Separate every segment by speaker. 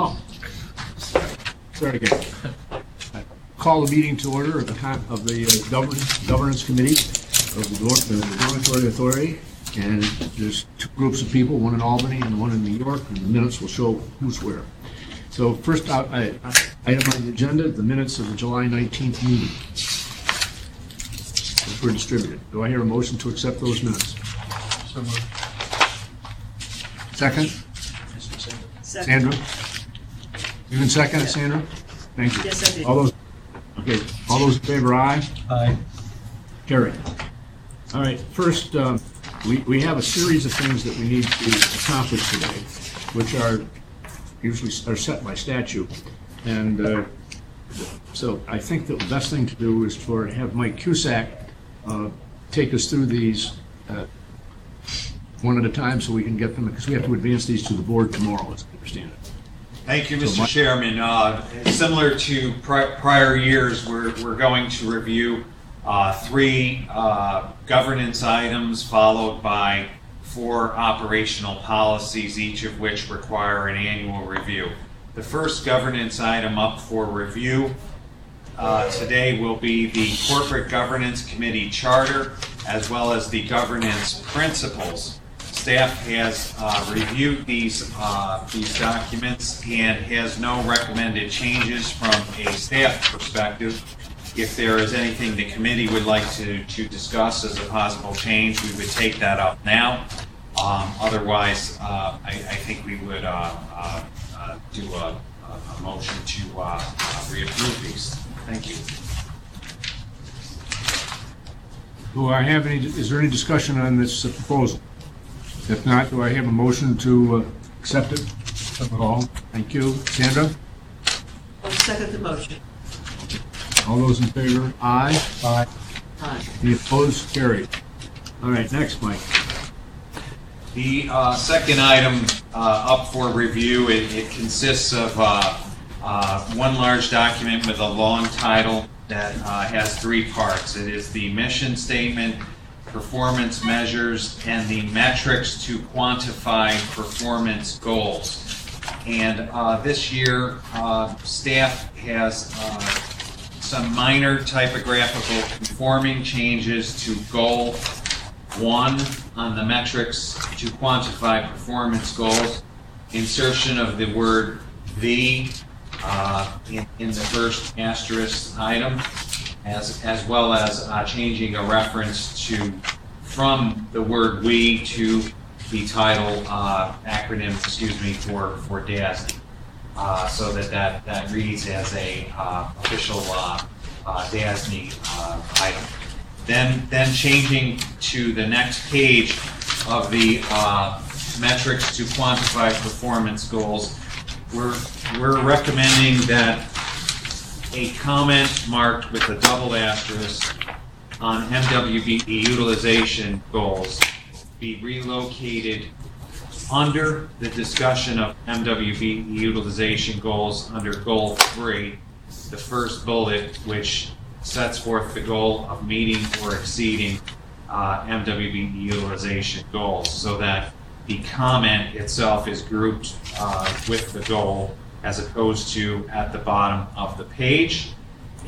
Speaker 1: Oh, start again. I call the meeting to order of the governance committee of the Dormitory Authority. And there's two groups of people, one in Albany and one in New York, and the minutes will show who's where. So first item on the agenda, the minutes of the July 19th meeting. Which were distributed. Do I hear a motion to accept those minutes?
Speaker 2: So moved.
Speaker 1: Second? Sandra? You can second it, Sandra? Thank you.
Speaker 3: Yes, I did.
Speaker 1: All those in favor, aye?
Speaker 2: Aye.
Speaker 1: Carried. All right, first, we have a series of things that we need to accomplish today, which are usually set by statute. And so I think the best thing to do is have Mike Cusack take us through these one at a time so we can get them, because we have to advance these to the board tomorrow, as I understand it.
Speaker 4: Thank you, Mr. Chairman. Similar to prior years, we're going to review three governance items followed by 4 operational policies, each of which require an annual review. The first governance item up for review today will be the Corporate Governance Committee Charter, as well as the governance principles. Staff has reviewed these documents and has no recommended changes from a staff perspective. If there is anything the committee would like to discuss as a possible change, we would take that up now. Otherwise, I think we would do a motion to reapprove these. Thank you.
Speaker 1: Is there any discussion on this proposal? If not, do I have a motion to accept it? All. Thank you. Sandra?
Speaker 3: I'll second the motion.
Speaker 1: All those in favor? Aye.
Speaker 2: Aye.
Speaker 3: Aye.
Speaker 1: Any opposed? Carried. All right, next, Mike.
Speaker 4: The second item up for review, it consists of one large document with a long title that has 3 parts. It is the mission statement, performance measures, and the metrics to quantify performance goals. And this year, staff has some minor typographical conforming changes to Goal 1 on the metrics to quantify performance goals, insertion of the word "the" in the first asterisk item, as well as changing a reference from the word "we" to the title acronym, for DASNY, so that reads as a official DASNY item. Then changing to the next page of the metrics to quantify performance goals, we're recommending that a comment marked with a double asterisk on MWBE utilization goals be relocated under the discussion of MWBE utilization goals under Goal 3, the first bullet, which sets forth the goal of meeting or exceeding MWBE utilization goals, so that the comment itself is grouped with the goal as opposed to at the bottom of the page.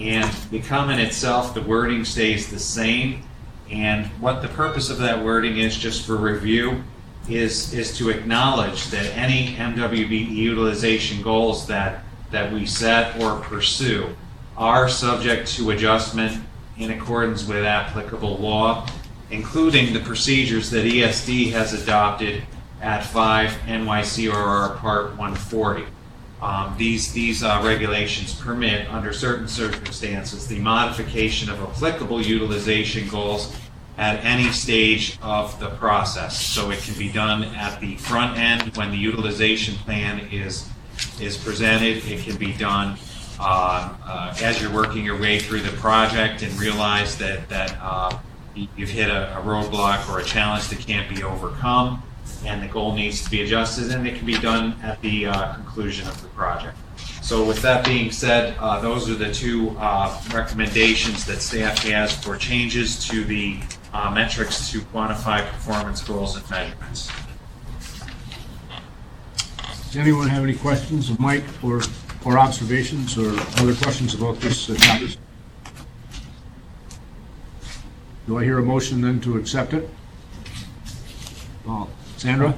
Speaker 4: And the comment itself, the wording stays the same. And what the purpose of that wording is, just for review, is to acknowledge that any MWBE utilization goals that we set or pursue are subject to adjustment in accordance with applicable law, including the procedures that ESD has adopted at 5 NYCRR Part 140. These regulations permit, under certain circumstances, the modification of applicable utilization goals at any stage of the process. So it can be done at the front end when the utilization plan is presented. It can be done as you're working your way through the project and realize that you've hit a roadblock or a challenge that can't be overcome, and the goal needs to be adjusted, and it can be done at the conclusion of the project. So with that being said, those are the 2 recommendations that staff has for changes to the metrics to quantify performance goals and measurements.
Speaker 1: Does anyone have any questions of Mike or observations or other questions about this topic? Do I hear a motion then to accept it? Sandra?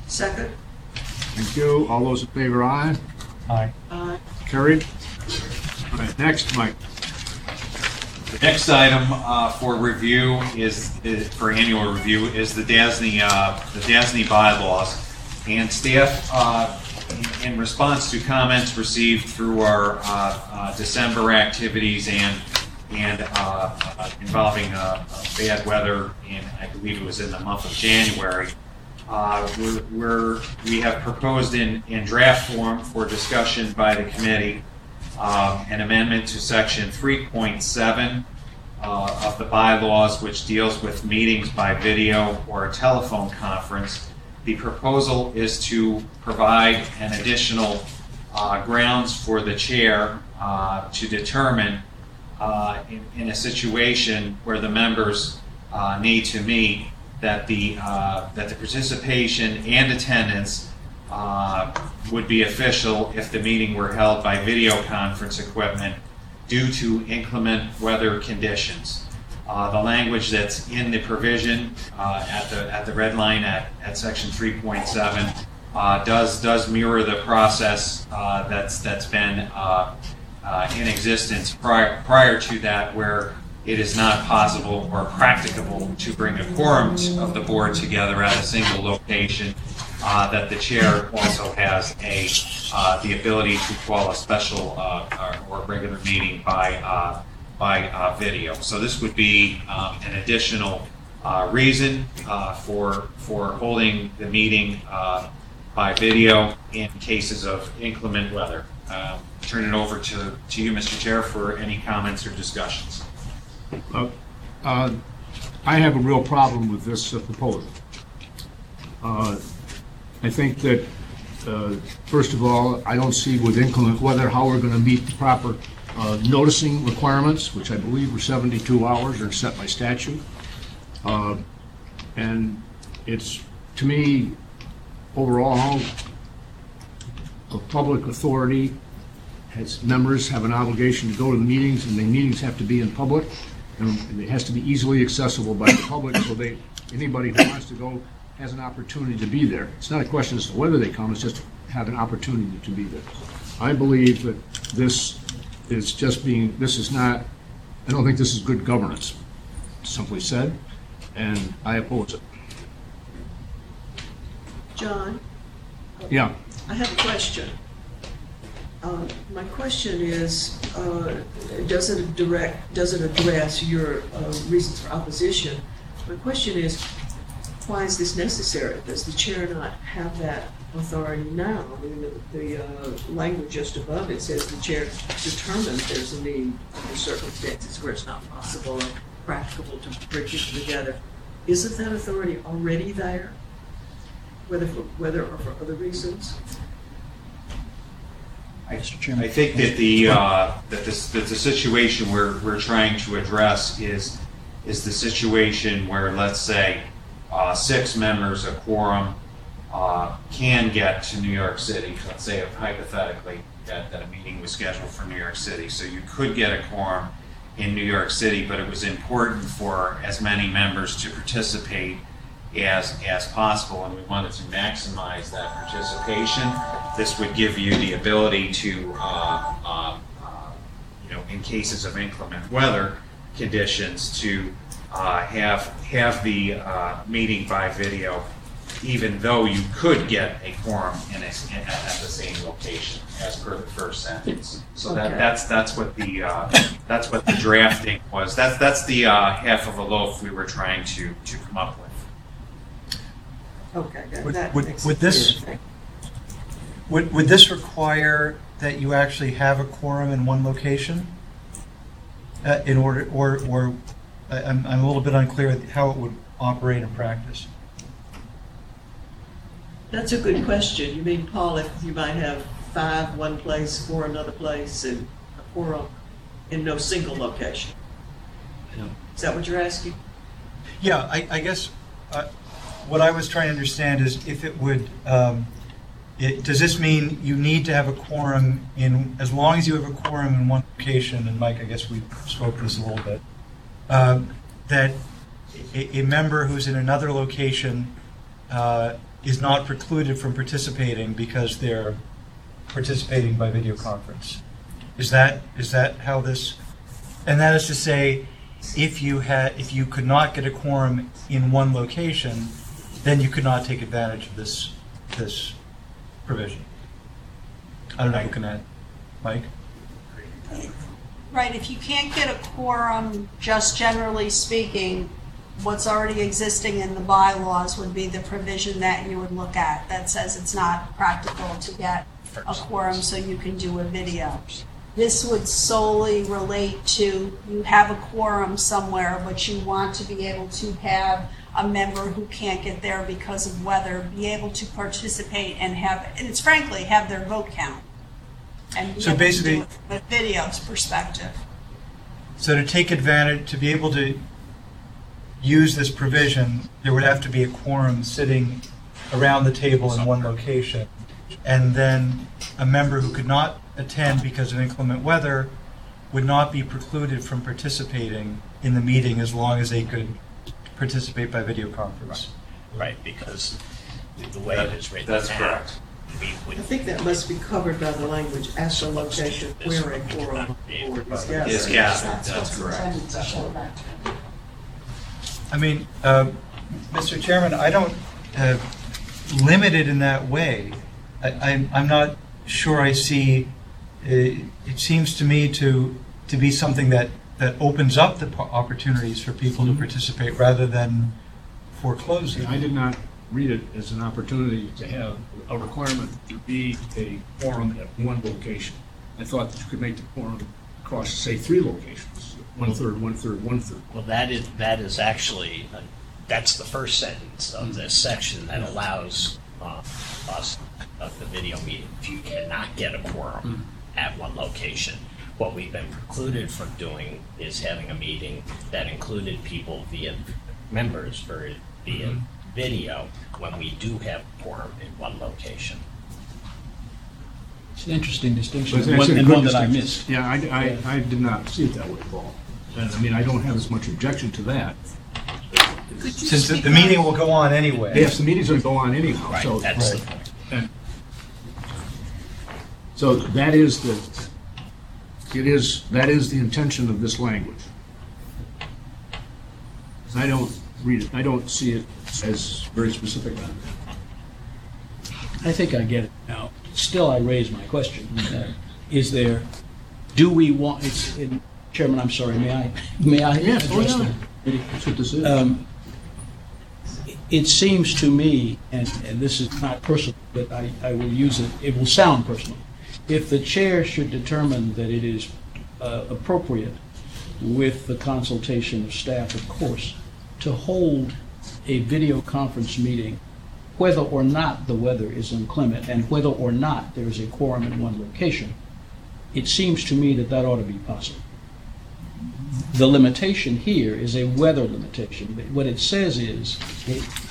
Speaker 3: Second?
Speaker 1: Thank you. All those in favor, aye.
Speaker 2: Aye.
Speaker 3: Aye.
Speaker 1: Carried. All right, next, Mike.
Speaker 4: The next item for review for annual review is the DASNY bylaws. And staff, in response to comments received through our December activities and involving bad weather I believe it was in the month of January, we have proposed in draft form for discussion by the committee an amendment to section 3.7 of the bylaws, which deals with meetings by video or a telephone conference. The proposal is to provide an additional grounds for the chair to determine in a situation where the members need to meet that the participation and attendance would be official if the meeting were held by video conference equipment due to inclement weather conditions. The language that's in the provision at the red line at section 3.7 does mirror the process that's been in existence prior to that, where it is not possible or practicable to bring a quorum of the board together at a single location. That the chair also has the ability to call a special or regular meeting by video. So this would be an additional reason for holding the meeting by video in cases of inclement weather. Turn it over to you, Mr. Chair, for any comments or discussions.
Speaker 1: I have a real problem with this proposal. I think that, first of all, I don't see with inclement weather how we're going to meet the proper noticing requirements, which I believe are 72 hours or set by statute. And it's, to me, overall, a public authority members have an obligation to go to the meetings, and the meetings have to be in public, and it has to be easily accessible by the public, so anybody who wants to go has an opportunity to be there. It's not a question as to whether they come, it's just have an opportunity to be there. I believe that this is not, I don't think this is good governance, simply said, and I oppose it.
Speaker 3: John?
Speaker 1: Yeah.
Speaker 3: I have a question. My question is, does it address your reasons for opposition? My question is, why is this necessary? Does the chair not have that authority now? I mean, the language just above it says the chair determines there's a need under circumstances where it's not possible or practicable to bring people together. Isn't that authority already there, whether or for other reasons?
Speaker 4: I think that the situation we're trying to address is the situation where, let's say, 6 members, a quorum, can get to New York City. Let's say, hypothetically, that a meeting was scheduled for New York City. So you could get a quorum in New York City, but it was important for as many members to participate as possible, and we wanted to maximize that participation. This would give you the ability to, in cases of inclement weather conditions, to have the meeting by video, even though you could get a quorum at the same location, as per the first sentence. So
Speaker 3: Okay.
Speaker 4: that's what the drafting was. That's the half of a loaf we were trying to come up with.
Speaker 3: Okay,
Speaker 2: Would this require that you actually have a quorum in one location? In order, or I'm a little bit unclear how it would operate in practice.
Speaker 3: That's a good question. You mean, Paul, if you might have 5 one place, 4 another place, and a quorum in no single location?
Speaker 1: Yeah.
Speaker 3: Is that what you're asking?
Speaker 2: Yeah, I guess what I was trying to understand is if it would Does this mean you need to have a quorum as long as you have a quorum in one location, and Mike, I guess we spoke this a little bit, that a member who's in another location is not precluded from participating because they're participating by video conference? Is that how this? And that is to say, if you could not get a quorum in one location, then you could not take advantage of this provision. I don't know who can add. Mike?
Speaker 5: Right, if you can't get a quorum, just generally speaking, what's already existing in the bylaws would be the provision that you would look at that says it's not practical to get a quorum so you can do a video. This would solely relate to you have a quorum somewhere, but you want to be able to have a member who can't get there because of weather be able to participate and it's frankly have their vote count. And
Speaker 2: So basically,
Speaker 5: from a video's perspective.
Speaker 2: So to take advantage, to be able to use this provision, there would have to be a quorum sitting around the table in one location, and then a member who could not attend because of inclement weather would not be precluded from participating in the meeting as long as they could participate by video conference.
Speaker 6: Right, because the way it is written now.
Speaker 4: That's correct.
Speaker 3: I think that must be covered by the language at the location where a quorum board is gathered.
Speaker 4: Is gathered,
Speaker 5: That's
Speaker 4: that's
Speaker 5: what's
Speaker 4: correct.
Speaker 5: intended to show that.
Speaker 2: I mean, Mr. Chairman, I don't limit it in that way. I'm not sure I see, it seems to me to be something that opens up the opportunities for people to participate rather than foreclosing.
Speaker 1: I did not read it as an opportunity to have a requirement to be a quorum at one location. I thought that you could make the quorum across, say, 3 locations, 1/3, 1/3, 1/3.
Speaker 6: Well, that is actually, that's the first sentence of this section that allows us of the video meeting. If you cannot get a quorum at one location, what we've been precluded from doing is having a meeting that included people members via video when we do have a quorum in one location.
Speaker 7: It's an interesting distinction,
Speaker 1: But it's actually a
Speaker 7: and
Speaker 1: good
Speaker 7: one that I
Speaker 1: distinction.
Speaker 7: missed.
Speaker 1: Yeah, I did not see it that way, Paul. And I mean, I don't have as much objection to that.
Speaker 3: Could you
Speaker 2: Since
Speaker 3: speak
Speaker 2: the
Speaker 3: on-
Speaker 2: meeting will go on anyway.
Speaker 1: Yes, the meeting's going to go on anyhow,
Speaker 6: Right,
Speaker 1: so.
Speaker 6: that's the
Speaker 2: Right.
Speaker 6: point.
Speaker 1: And so that is the intention of this language. I don't read it, I don't see it as very specific on it.
Speaker 7: I think I get it now. Still, I raise my question. Is there, do we want, Chairman, I'm sorry, may I
Speaker 1: Yes, oh,
Speaker 7: address
Speaker 1: yeah.
Speaker 7: that?
Speaker 1: That's what this is.
Speaker 7: It seems to me, and this is not personal, but I will use it, it will sound personal. If the chair should determine that it is appropriate, with the consultation of staff, of course, to hold a video conference meeting, whether or not the weather is inclement and whether or not there is a quorum in one location, it seems to me that ought to be possible. The limitation here is a weather limitation. What it says is,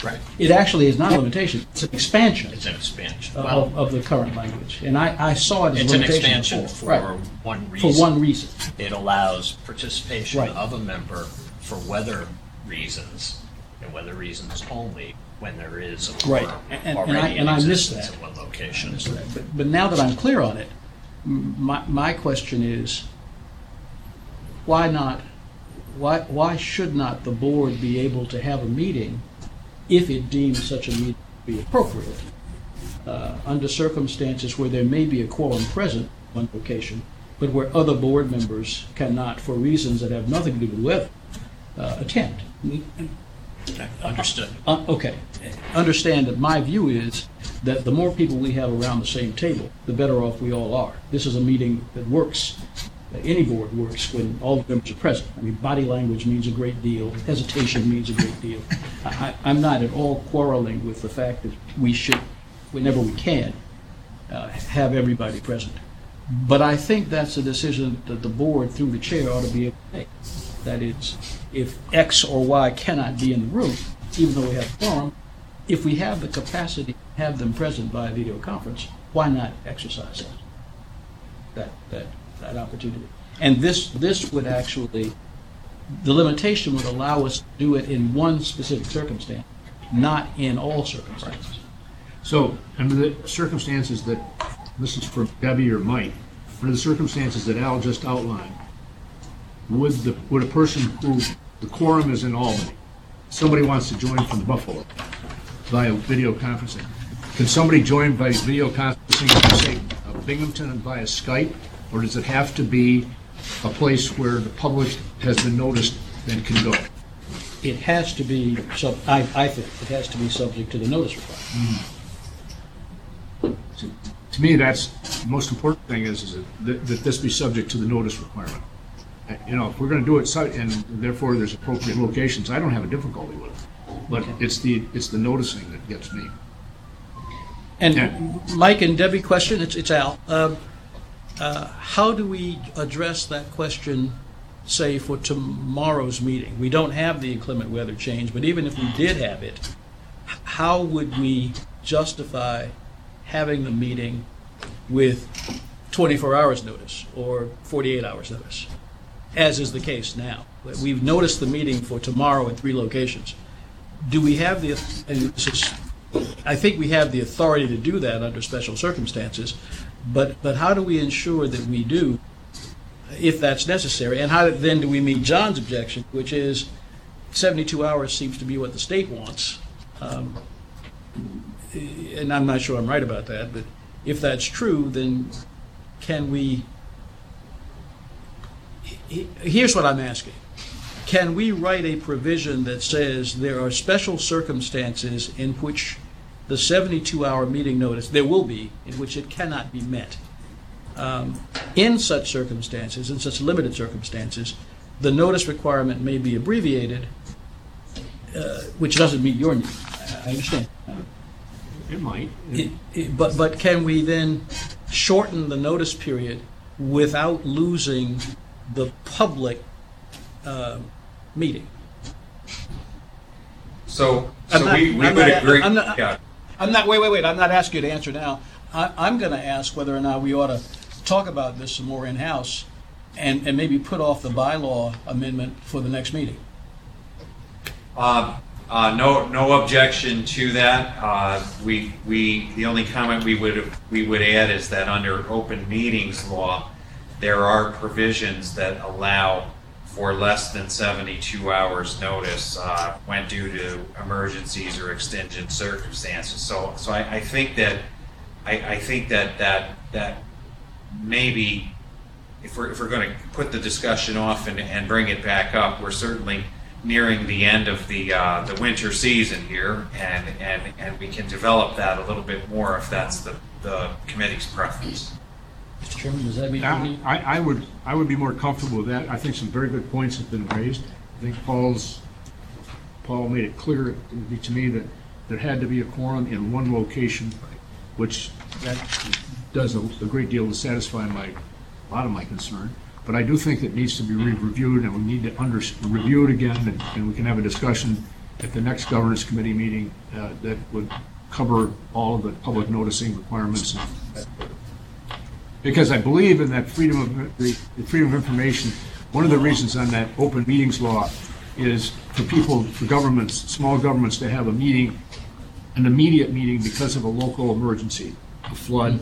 Speaker 6: Right.
Speaker 7: it actually is not a limitation, it's an expansion
Speaker 6: It's an expansion.
Speaker 7: of the current language. And I saw it as
Speaker 6: It's
Speaker 7: a
Speaker 6: an
Speaker 7: limitation
Speaker 6: expansion
Speaker 7: before.
Speaker 6: for
Speaker 7: Right.
Speaker 6: one reason.
Speaker 7: For one reason.
Speaker 6: It allows participation
Speaker 7: Right.
Speaker 6: of a member for weather reasons, and weather reasons only, when there is a
Speaker 7: Right.
Speaker 6: quorum
Speaker 7: And
Speaker 6: already in
Speaker 7: I missed
Speaker 6: existence
Speaker 7: that.
Speaker 6: at one location.
Speaker 7: But now that I'm clear on it, my question is, why not? Why should not the board be able to have a meeting if it deems such a meeting to be appropriate under circumstances where there may be a quorum present in one location, but where other board members cannot, for reasons that have nothing to do with weather, attend?
Speaker 6: Understood.
Speaker 7: Okay. Understand that my view is that the more people we have around the same table, the better off we all are. This is a meeting that works. Any board works when all the members are present. I mean, body language means a great deal. Hesitation means a great deal. I'm not at all quarreling with the fact that we should, whenever we can, have everybody present. But I think that's a decision that the board, through the chair, ought to be able to make. That is, if X or Y cannot be in the room, even though we have quorum, if we have the capacity have them present by video conference, why not exercise that opportunity? And this would actually, the limitation would allow us to do it in one specific circumstance, not in all circumstances.
Speaker 1: So, under the circumstances that, this is for Debbie or Mike, under the circumstances that Al just outlined, would a person who, the quorum is in Albany, somebody wants to join from Buffalo via video conferencing, can somebody join by video conferencing, say, Binghamton and via Skype, or does it have to be a place where the public has been noticed and can go?
Speaker 7: It has to be, I think, it has to be subject to the notice requirement.
Speaker 1: To me, that's the most important thing is that this be subject to the notice requirement. You know, if we're going to do it, and therefore there's appropriate locations, I don't have a difficulty with it. But it's the noticing that gets me.
Speaker 7: And
Speaker 1: Yeah.
Speaker 7: Mike and Debbie, question, it's Al. How do we address that question, say, for tomorrow's meeting? We don't have the inclement weather change, but even if we did have it, how would we justify having the meeting with 24 hours notice or 48 hours notice, as is the case now? We've noticed the meeting for tomorrow at 3 locations. Do we have the, and this is, I think we have the authority to do that under special circumstances, but how do we ensure that we do, if that's necessary? And how then do we meet John's objection, which is 72 hours seems to be what the state wants. And I'm not sure I'm right about that, but if that's true, then can we, here's what I'm asking. Can we write a provision that says there are special circumstances in which the 72-hour meeting notice, there will be, in which it cannot be met? In such circumstances, in such limited circumstances, the notice requirement may be abbreviated, which doesn't meet your need. I understand.
Speaker 1: It might.
Speaker 7: But can we then shorten the notice period without losing the public meeting?
Speaker 4: So
Speaker 7: I'm not-
Speaker 4: we
Speaker 7: I'm
Speaker 4: would
Speaker 7: not-
Speaker 4: agree.
Speaker 7: I'm not-
Speaker 4: Yeah.
Speaker 7: I'm not, wait, I'm not asking you to answer now. I'm going to ask whether or not we ought to talk about this some more in-house and maybe put off the bylaw amendment for the next meeting.
Speaker 4: No objection to that. The only comment we would add is that under open meetings law, there are provisions that allow for less than 72 hours notice when due to emergencies or extingent circumstances. So I think that that maybe if we're going to put the discussion off and bring it back up, we're certainly nearing the end of the winter season here, and we can develop that a little bit more if that's the committee's preference.
Speaker 7: Mr. Chairman, does that mean we need?
Speaker 1: I would be more comfortable with that. I think some very good points have been raised. I think Paul made it clear to me that there had to be a quorum in one location, which that does a great deal to satisfy a lot of my concern. But I do think it needs to be reviewed, and we need to review it again, and we can have a discussion at the next governance committee meeting that would cover all of the public noticing requirements. Because I believe in that freedom of information. One of the reasons on that open meetings law is for governments, small governments, to have an immediate meeting because of a local emergency, a flood,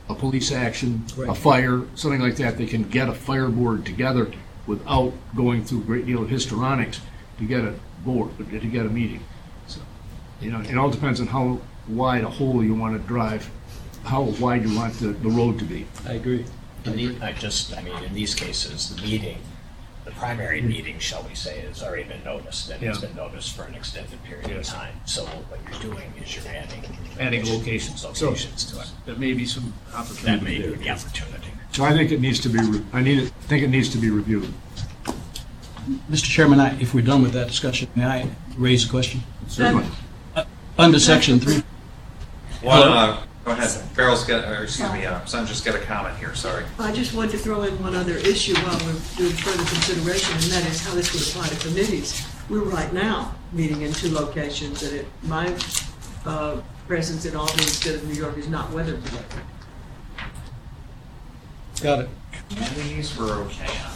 Speaker 1: a police action, a fire, something like that. They can get a fire board together without going through a great deal of histrionics to get a board, to get a meeting. So, it all depends on how wide a hole you want to drive, how wide you want the road to be.
Speaker 7: I agree.
Speaker 6: In these cases, the primary meeting, shall we say, has already been noticed, and it's been noticed for an extended period of time. So what you're doing is you're adding
Speaker 1: locations
Speaker 6: to it.
Speaker 1: There may be some opportunity.
Speaker 6: That may be
Speaker 1: there.
Speaker 6: the opportunity.
Speaker 1: So I think it needs to be. think it needs to be reviewed.
Speaker 7: Mr. Chairman, if we're done with that discussion, may I raise a question?
Speaker 1: Certainly.
Speaker 7: Under Section 3.
Speaker 4: Well, go ahead. Sandra's got a comment here. Sorry.
Speaker 3: I just wanted to throw in one other issue while we're doing further consideration, and that is how this would apply to committees. We're right now meeting in 2 locations, and my presence in Albany instead of New York is not weather related.
Speaker 7: Got it.
Speaker 4: Committees were okay on.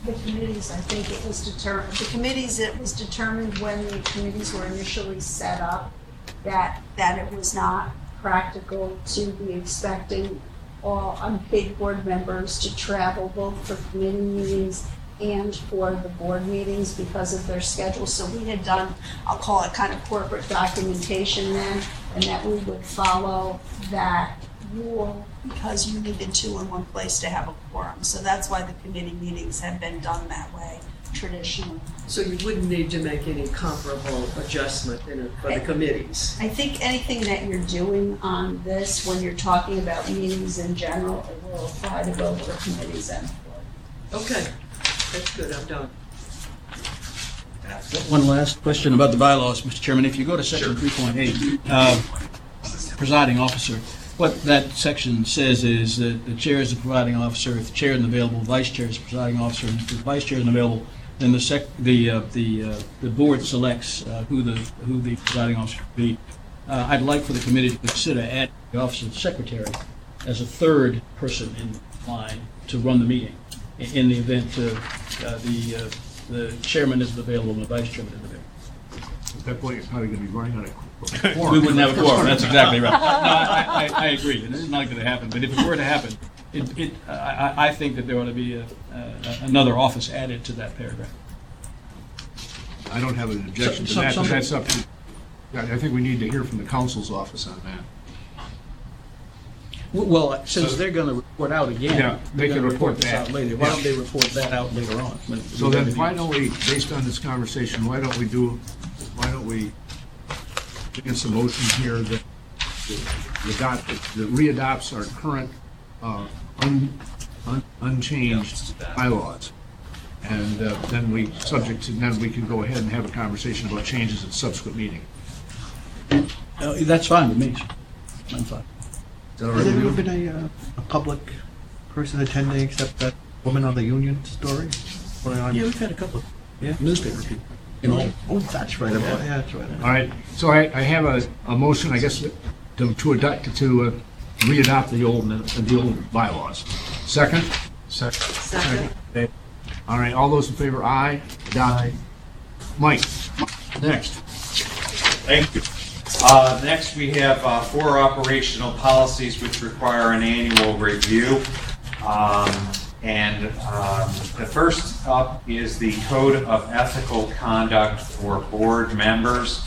Speaker 5: The committees, I think it was it was determined when the committees were initially set up that it was not practical to be expecting all unpaid board members to travel both for committee meetings and for the board meetings because of their schedule. So we had done, I'll call it kind of corporate documentation then, and that we would follow that rule because you needed two in one place to have a quorum. So that's why the committee meetings have been done that way traditionally.
Speaker 3: So you wouldn't need to make any comparable adjustment for the committees.
Speaker 5: I think anything that you're doing on this, when you're talking about meetings in general, it will apply to both the committees and the board.
Speaker 3: Okay, that's good, I'm done.
Speaker 7: One last question about the bylaws, Mr. Chairman. If you go to section 3.8, presiding officer, what that section says is that the chair is the presiding officer. If the chair isn't available, the vice chair is the presiding officer. And if the vice chair isn't available, then the board selects who the presiding officer will be. I'd like for the committee to consider adding the office of the secretary as a third person in line to run the meeting in the event the chairman isn't available and the vice chairman isn't available.
Speaker 1: At that point, you're probably going to be running out of
Speaker 7: We wouldn't have a quorum, that's exactly right. No, I agree, and it's not going to happen, but if it were to happen, I think that there ought to be another office added to that paragraph.
Speaker 1: I don't have an objection to that, but that's up to, I think we need to hear from the council's office on that.
Speaker 7: Well, since they're going to report out again.
Speaker 1: Yeah, they
Speaker 7: they're
Speaker 1: can
Speaker 7: gonna
Speaker 1: report
Speaker 7: this
Speaker 1: that.
Speaker 7: out later. Why don't they report that out later on?
Speaker 1: So then, why don't we, based on this conversation, why don't we get some motion here that readopts our current unchanged bylaws? And then we can go ahead and have a conversation about changes at subsequent meeting.
Speaker 7: That's fine with me. I'm fine.
Speaker 1: Is that all
Speaker 8: Has
Speaker 1: right
Speaker 8: there
Speaker 1: with
Speaker 8: ever
Speaker 1: you?
Speaker 8: been a public person attending except that woman on the Union story?
Speaker 7: Yeah, we've had a couple of
Speaker 8: Yeah.
Speaker 7: newspaper people.
Speaker 8: Oh, that's right. Yeah, that's right.
Speaker 1: All right, so I have a motion, I guess, to readopt the old bylaws. Second?
Speaker 3: Second.
Speaker 1: All right, all those in favor, aye. Aye. Mike, next.
Speaker 4: Thank you. Next, we have 4 operational policies which require an annual review. The first up is the Code of Ethical Conduct for Board Members.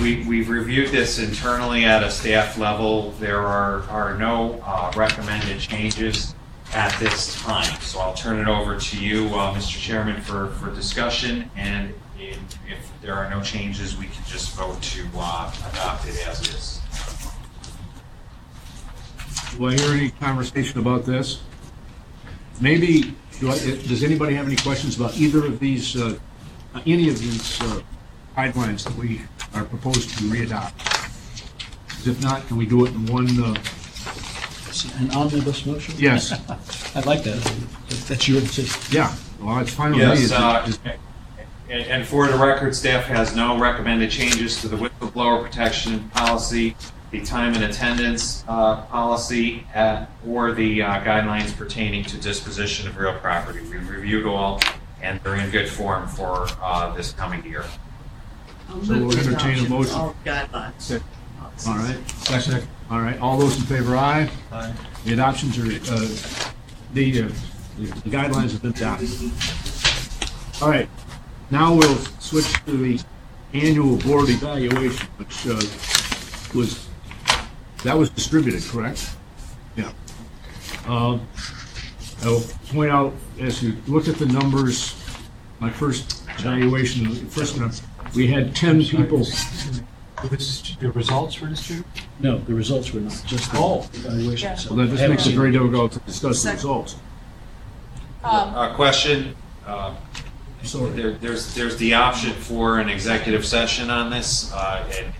Speaker 4: We've reviewed this internally at a staff level. There are no recommended changes at this time. So I'll turn it over to you, Mr. Chairman, for discussion. And if there are no changes, we can just vote to adopt it as is.
Speaker 1: Do I hear any conversation about this? Maybe, does anybody have any questions about either of these, any of these guidelines that we are proposed to readopt? If not, can we do it in one?
Speaker 7: An omnibus motion?
Speaker 1: Yes.
Speaker 7: I'd like that. That's your decision.
Speaker 1: Yeah. Well, it's fine with me.
Speaker 4: Yes, and for the record, staff has no recommended changes to the whistleblower protection policy, the time and attendance policy, or the guidelines pertaining to disposition of real property. We've reviewed all, and they're in good form for this coming year.
Speaker 1: So we'll entertain a motion.
Speaker 3: All guidelines.
Speaker 1: All right. Second. All right. All those in favor, aye.
Speaker 8: Aye.
Speaker 1: The adoptions are the guidelines have been adopted. All right. Now we'll switch to the annual board evaluation, which was distributed, correct? Yeah. I'll point out, as you look at the numbers, my first evaluation, first one, we had 10 people.
Speaker 2: The results were distributed?
Speaker 7: No, the results were not, just the evaluation.
Speaker 5: Yeah.
Speaker 7: So
Speaker 1: Well, that just
Speaker 7: I
Speaker 1: makes it
Speaker 7: haven't
Speaker 1: very
Speaker 7: seen
Speaker 1: difficult to discuss the results.
Speaker 4: Question?
Speaker 1: So,
Speaker 4: There's the option for an executive session on this, and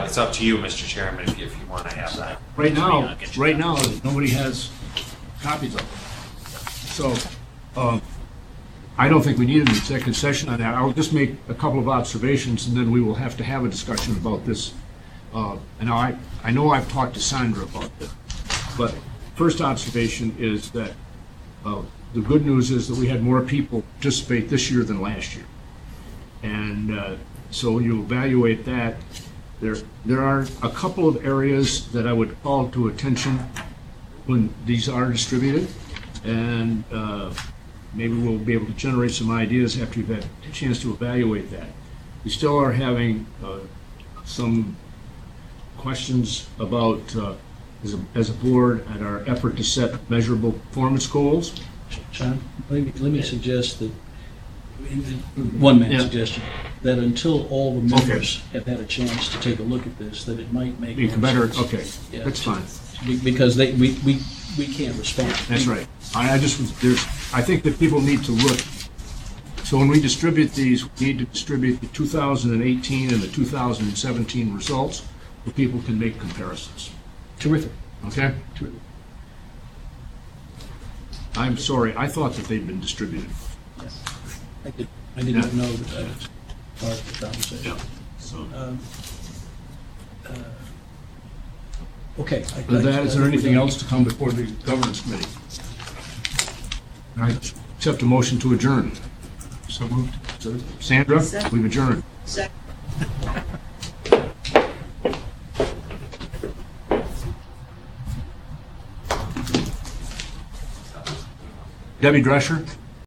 Speaker 4: it's up to you, Mr. Chairman, if you want to have that.
Speaker 1: right now, nobody has copies of it. So, I don't think we need an executive session on that. I'll just make a couple of observations, and then we will have to have a discussion about this. And I know I've talked to Sandra about this, but first observation is that the good news is that we had more people participate this year than last year. And so when you evaluate that, there are a couple of areas that I would call to attention when these are distributed, and maybe we'll be able to generate some ideas after you've had a chance to evaluate that. We still are having some questions about, as a board, at our effort to set measurable performance goals.
Speaker 7: John, let me suggest that, one man
Speaker 1: Yeah.
Speaker 7: suggestion, that until all the members have had a chance to take a look at this, that it might make
Speaker 1: Be
Speaker 7: more
Speaker 1: better,
Speaker 7: sense.
Speaker 1: okay,
Speaker 7: Yeah.
Speaker 1: that's fine.
Speaker 7: Because we can't respond.
Speaker 1: That's right. I think that people need to look. So when we distribute these, we need to distribute the 2018 and the 2017 results so people can make comparisons.
Speaker 7: Terrific.
Speaker 1: Okay?
Speaker 7: Terrific.
Speaker 1: I'm sorry, I thought that they'd been distributed.
Speaker 7: I did not know that that was part of the conversation.
Speaker 1: So,
Speaker 7: Okay.
Speaker 1: with that, is there anything else to come before the governance committee? All right, accept a motion to adjourn. So moved. Sandra,
Speaker 3: Second.
Speaker 1: we've adjourned.
Speaker 3: Second.
Speaker 1: Debbie Drescher?